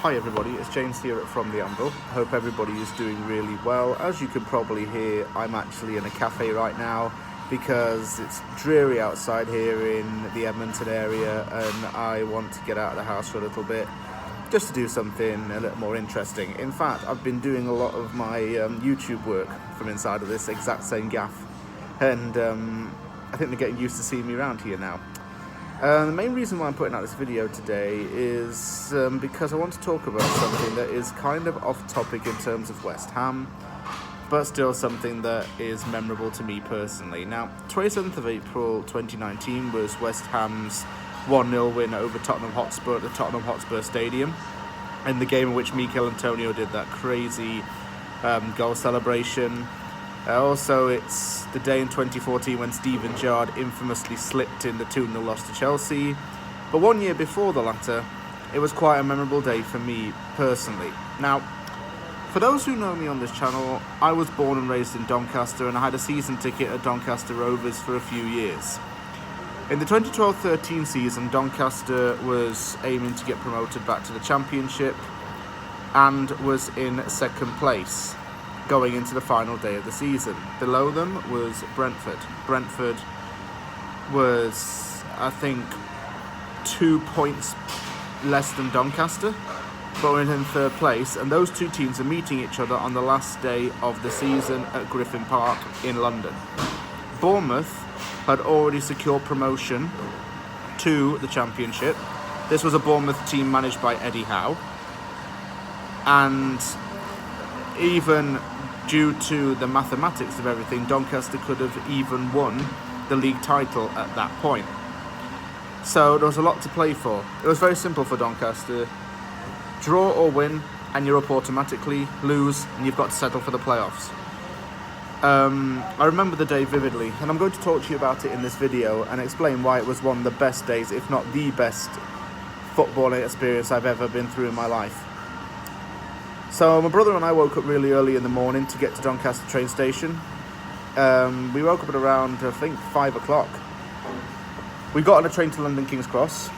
Hi everybody, it's James here from the Anvil. Hope everybody is doing really well. As you can probably hear, I'm actually in a cafe right now because it's dreary outside here in the Edmonton area and I want to get out of the house for a little bit just to do something a little more interesting. In fact, I've been doing a lot of my YouTube work from inside of this exact same gaff, and I think they're getting used to seeing me around here now. The main reason why I'm putting out this video today is because I want to talk about something that is kind of off topic in terms of West Ham, but still something that is memorable to me personally. Now, 27th of April 2019 was West Ham's 1-0 win over Tottenham Hotspur at the Tottenham Hotspur Stadium, in the game in which Mikel Antonio did that crazy goal celebration. Also, it's the day in 2014 when Steven Gerrard infamously slipped in the 2-0 loss to Chelsea. But 1 year before the latter, it was quite a memorable day for me personally. Now, for those who know me on this channel, I was born and raised in Doncaster and I had a season ticket at Doncaster Rovers for a few years. In the 2012-13 season, Doncaster was aiming to get promoted back to the Championship and was in second place going into the final day of the season. Below them was Brentford. Brentford was, I think, 2 points less than Doncaster, but were in third place, and those two teams are meeting each other on the last day of the season at Griffin Park in London. Bournemouth had already secured promotion to the Championship. This was a Bournemouth team managed by Eddie Howe, and even due to the mathematics of everything, Doncaster could have even won the league title at that point. So there was a lot to play for. It was very simple for Doncaster. Draw or win, and you're up automatically. Lose, and you've got to settle for the playoffs. I remember the day vividly, and I'm going to talk to you about it in this video and explain why it was one of the best days, if not the best, footballing experience I've ever been through in my life. So my brother and I woke up really early in the morning to get to Doncaster train station. We woke up at around, I think, 5 o'clock. We got on a train to London King's Cross,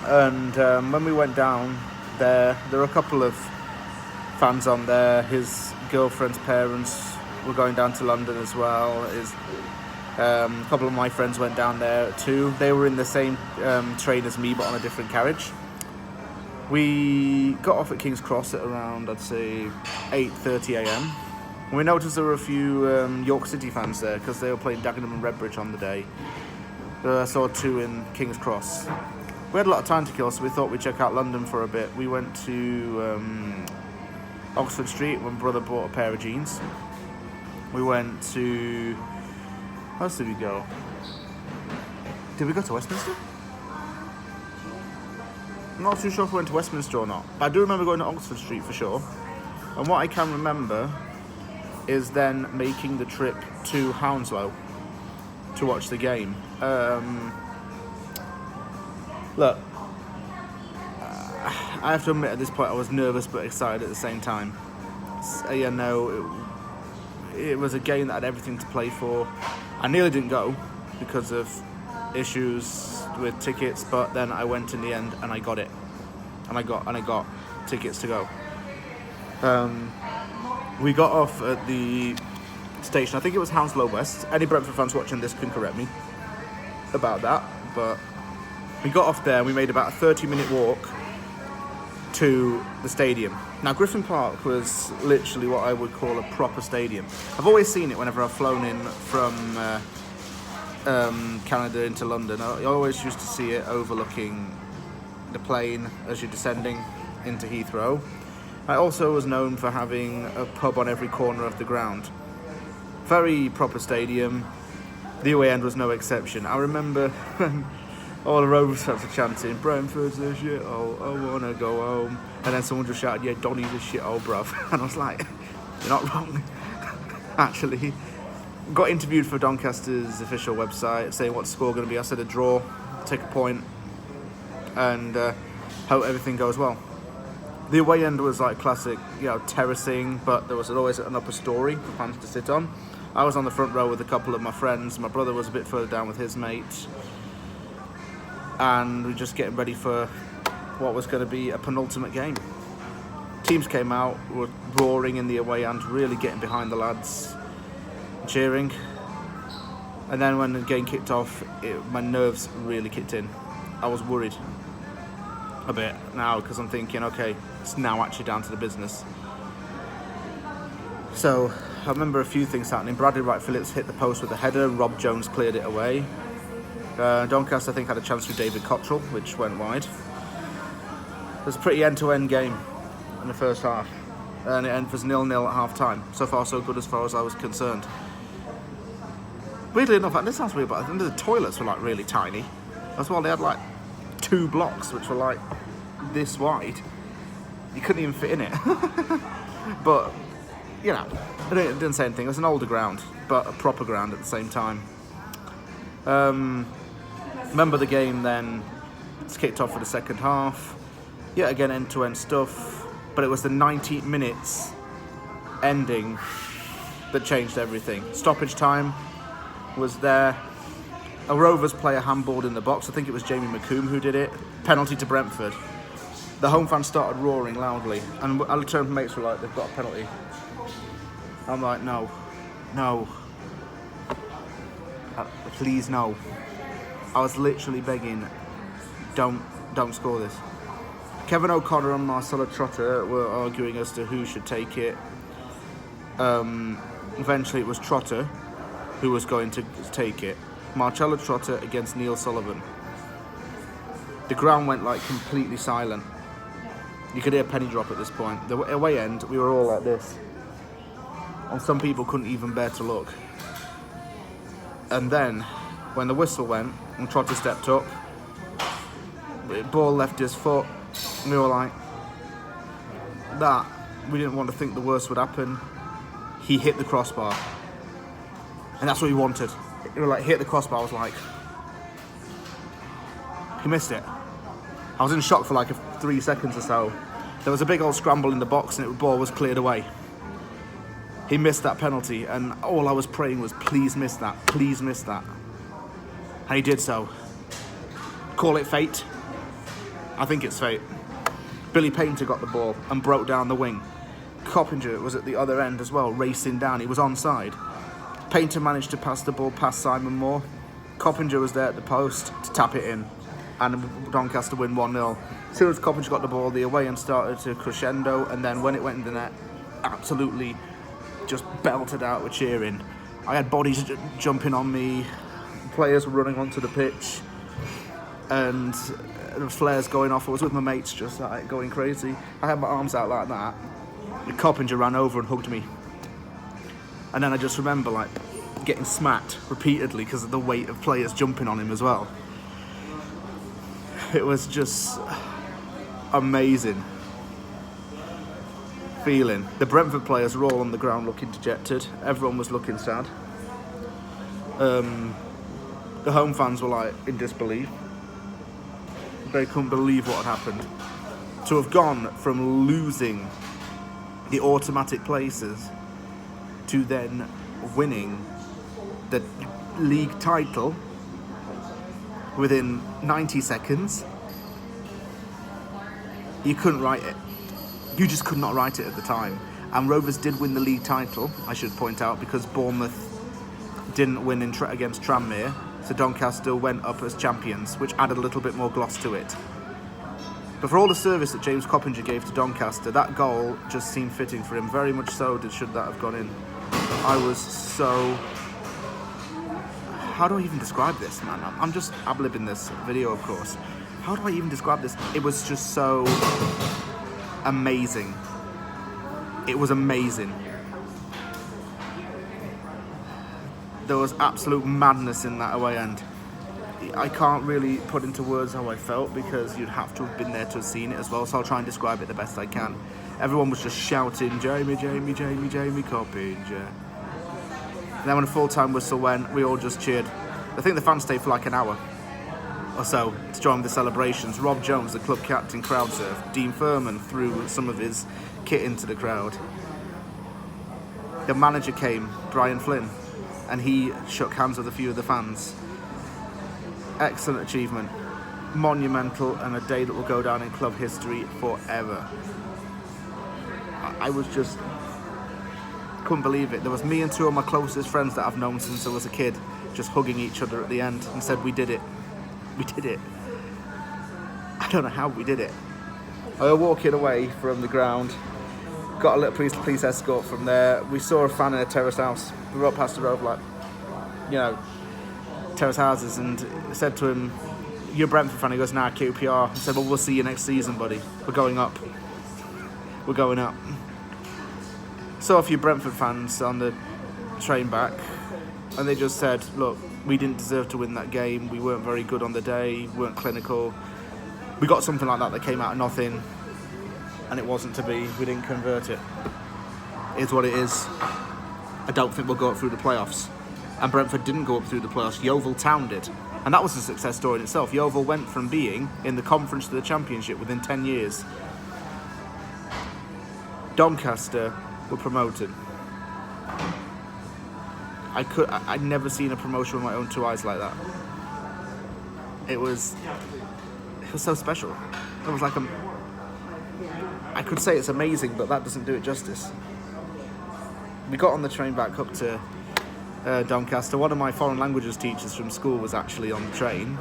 and when we went down there were a couple of fans on there. His girlfriend's parents were going down to London as well. A couple of my friends went down there too. They were in the same train as me, but on a different carriage. We got off at King's Cross at around, I'd say, 8:30 a.m. We noticed there were a few York City fans there because they were playing Dagenham and Redbridge on the day. I saw two in King's Cross. We had a lot of time to kill, so we thought we'd check out London for a bit. We went to Oxford Street when brother bought a pair of jeans. We went to... Where else did we go? Did we go to Westminster? I'm not too sure if we went to Westminster or not, but I do remember going to Oxford Street for sure. And what I can remember is then making the trip to Hounslow to watch the game. Look, I have to admit at this point I was nervous but excited at the same time. It was a game that had everything to play for. I nearly didn't go because of issues with tickets, but then I went in the end and I got it, and I got tickets to go. We got off at the station. I think it was Hounslow West. Any Brentford fans watching this can correct me about that, but we got off there and we made about a 30-minute walk to the stadium. Now, Griffin Park was literally what I would call a proper stadium. I've always seen it whenever I've flown in from Canada into London. I always used to see it overlooking the plane as you're descending into Heathrow. I also was known for having a pub on every corner of the ground. Very proper stadium. The away end was no exception. I remember all the Rovers fans were chanting, "Brentford's a shithole, I wanna go home." And then someone just shouted, "Yeah, Donny's a shithole, bruv." And I was like, you're not wrong. Actually, got interviewed for Doncaster's official website saying what's the score going to be. I said a draw, take a point, and hope everything goes well. The away end was like classic, terracing, but there was always an upper story for fans to sit on. I was on the front row with a couple of my friends. My brother was a bit further down with his mate, and we're just getting ready for what was going to be a penultimate game. Teams came out, were roaring in the away end, really getting behind the lads, cheering. And then when the game kicked off, my nerves really kicked in. I was worried a bit now because I'm thinking, okay, it's now actually down to the business. So I remember a few things happening. Bradley Wright-Phillips hit the post with a header. Rob Jones cleared it away. Doncaster, I think, had a chance through David Cottrell, which went wide. It was a pretty end-to-end game in the first half. And it was 0-0 at half-time. So far, so good as far as I was concerned. Weirdly enough, and this sounds weird, but I think the toilets were like really tiny. As well, they had like 2 blocks, which were like this wide. You couldn't even fit in it. But, you know, it didn't say anything. It was an older ground, but a proper ground at the same time. Remember the game then, it's kicked off for the second half. Yet again, end-to-end stuff. But it was the 90 minutes ending that changed everything. Stoppage time was there. A Rovers player handballed in the box. I think it was Jamie McComb who did it. Penalty to Brentford. The home fans started roaring loudly, and I turned to mates were like, they've got a penalty. I'm like, no, please no. I was literally begging, don't score this. Kevin O'Connor and Marcelo Trotter were arguing as to who should take it. Eventually it was Trotter who was going to take it. Marcelo Trotter against Neil Sullivan. The ground went like completely silent. You could hear a penny drop at this point. The away end, we were all like this. And some people couldn't even bear to look. And then, when the whistle went and Trotter stepped up, the ball left his foot. And we were like, we didn't want to think the worst would happen. He hit the crossbar. And that's what we wanted. We were like, hit the crossbar. I was like, he missed it. I was in shock for like 3 seconds or so. There was a big old scramble in the box and the ball was cleared away. He missed that penalty, and all I was praying was, please miss that, please miss that. And he did so. Call it fate? I think it's fate. Billy Painter got the ball and broke down the wing. Coppinger was at the other end as well, racing down. He was onside. Painter managed to pass the ball past Simon Moore. Coppinger was there at the post to tap it in, and Doncaster win 1-0. As soon as Coppinger got the ball, the away end started to crescendo, and then when it went in the net, absolutely just belted out with cheering. I had bodies jumping on me, players were running onto the pitch, and there was flares going off. I was with my mates just like going crazy. I had my arms out like that. The Coppinger ran over and hugged me. And then I just remember like getting smacked repeatedly because of the weight of players jumping on him as well. It was just amazing feeling. The Brentford players were all on the ground looking dejected. Everyone was looking sad. The home fans were like in disbelief. They couldn't believe what had happened. To have gone from losing the automatic places to then winning the league title within 90 seconds, you couldn't write it. You just could not write it at the time. And Rovers did win the league title, I should point out, because Bournemouth didn't win against Tranmere, so Doncaster went up as champions, which added a little bit more gloss to it. But for all the service that James Coppinger gave to Doncaster, that goal just seemed fitting for him. Very much so should that have gone in. I was so... How do I even describe this, man? I'm just ad-libbing this video, of course. How do I even describe this? It was just so amazing. It was amazing. There was absolute madness in that away end. I can't really put into words how I felt because you'd have to have been there to have seen it as well, so I'll try and describe it the best I can. Everyone was just shouting, Jamie, Jamie, Jamie, Jamie Coppinger. And then when the full-time whistle went, we all just cheered. I think the fans stayed for like an hour or so to join the celebrations. Rob Jones, the club captain, crowd surfed. Dean Furman threw some of his kit into the crowd. The manager came, Brian Flynn, and he shook hands with a few of the fans. Excellent achievement. monumental and a day that will go down in club history forever. I was just, couldn't believe it. There was me and two of my closest friends that I've known since I was a kid, just hugging each other at the end and said, we did it. We did it. I don't know how we did it. I was walking away from the ground, got a little police escort from there. We saw a fan in a terrace house. We walked past the road, like, you know, terrace houses, and said to him, you're a Brentford fan? He goes, nah, QPR. I said, well, we'll see you next season, buddy. We're going up. We're going up. Saw a few Brentford fans on the train back, and they just said, look, we didn't deserve to win that game. We weren't very good on the day, weren't clinical. We got something like that came out of nothing, and it wasn't to be. We didn't convert it. It's what it is. I don't think we'll go up through the playoffs. And Brentford didn't go up through the playoffs. Yeovil Town did. And that was a success story in itself. Yeovil went from being in the Conference to the Championship within 10 years. Doncaster were promoted. I'd never seen a promotion with my own two eyes like that. It was so special. It was like I could say it's amazing, but that doesn't do it justice. We got on the train back up to Doncaster. One of my foreign languages teachers from school was actually on the train,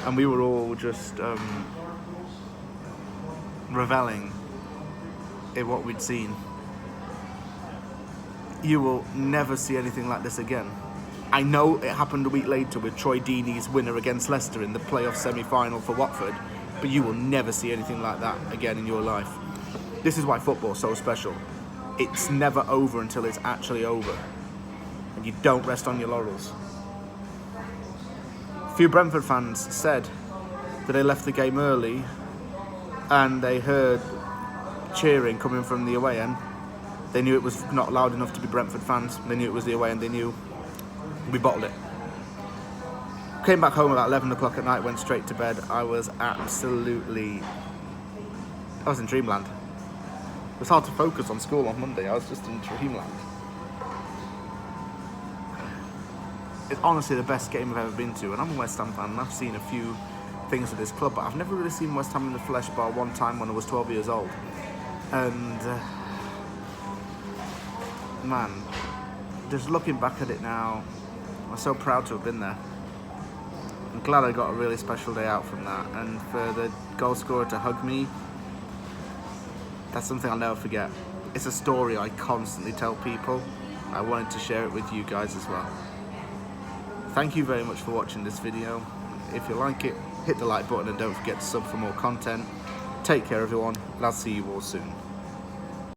and we were all just reveling in what we'd seen. You will never see anything like this again. I know it happened a week later with Troy Deeney's winner against Leicester in the playoff semi-final for Watford, but you will never see anything like that again in your life. This is why football's so special. It's never over until it's actually over. And you don't rest on your laurels. A few Brentford fans said that they left the game early and they heard cheering coming from the away end. They knew it was not loud enough to be Brentford fans. They knew it was the away end. They knew we bottled it. Came back home about 11 o'clock at night, went straight to bed. I was in dreamland. It was hard to focus on school on Monday. I was just in dreamland. It's honestly the best game I've ever been to, and I'm a West Ham fan, and I've seen a few things at this club, but I've never really seen West Ham in the flesh bar one time when I was 12 years old. And man, just looking back at it now, I'm so proud to have been there. I'm glad I got a really special day out from that, and for the goal scorer to hug me, that's something I'll never forget. It's a story I constantly tell people. I wanted to share it with you guys as well. Thank you very much for watching this video. If you like it, hit the like button and don't forget to sub for more content. Take care everyone, and I'll see you all soon.